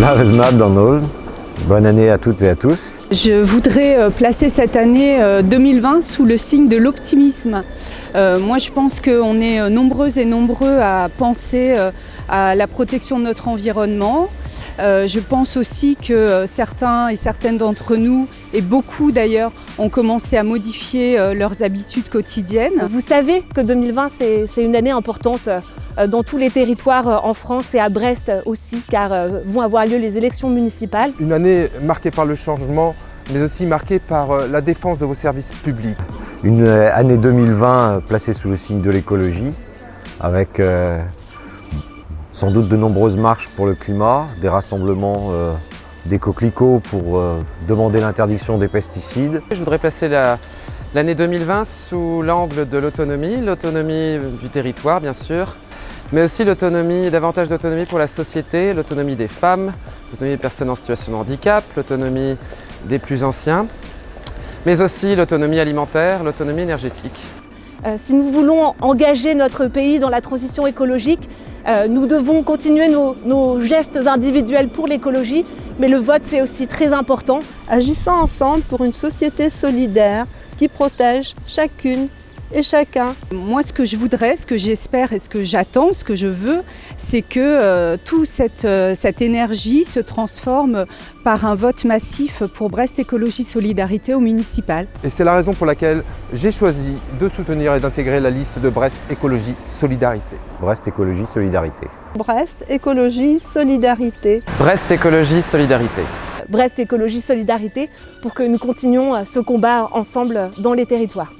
Naresmat Donald. Bonne année à toutes et à tous. Je voudrais placer cette année 2020 sous le signe de l'optimisme. Moi je pense qu'on est nombreuses et nombreux à penser à la protection de notre environnement. Je pense aussi que certains et certaines d'entre nous, et beaucoup d'ailleurs, ont commencé à modifier leurs habitudes quotidiennes. Vous savez que 2020 c'est une année importante dans tous les territoires en France et à Brest aussi, car vont avoir lieu les élections municipales. Une année marquée par le changement, mais aussi marquée par la défense de vos services publics. Une année 2020 placée sous le signe de l'écologie, avec sans doute de nombreuses marches pour le climat, des rassemblements des coquelicots pour demander l'interdiction des pesticides. Je voudrais placer l'année 2020 sous l'angle de l'autonomie du territoire bien sûr, mais aussi davantage d'autonomie pour la société, l'autonomie des femmes, l'autonomie des personnes en situation de handicap, l'autonomie des plus anciens, mais aussi l'autonomie alimentaire, l'autonomie énergétique. Si nous voulons engager notre pays dans la transition écologique, nous devons continuer nos gestes individuels pour l'écologie, mais le vote c'est aussi très important. Agissons ensemble pour une société solidaire qui protège chacune et chacun. Moi ce que je voudrais, ce que j'espère et ce que j'attends, ce que je veux, c'est que toute cette énergie se transforme par un vote massif pour Brest Écologie Solidarité au municipal. Et c'est la raison pour laquelle j'ai choisi de soutenir et d'intégrer la liste de Brest Écologie Solidarité. Brest Écologie Solidarité. Brest Écologie Solidarité. Brest Écologie Solidarité. Brest Écologie Solidarité pour que nous continuions ce combat ensemble dans les territoires.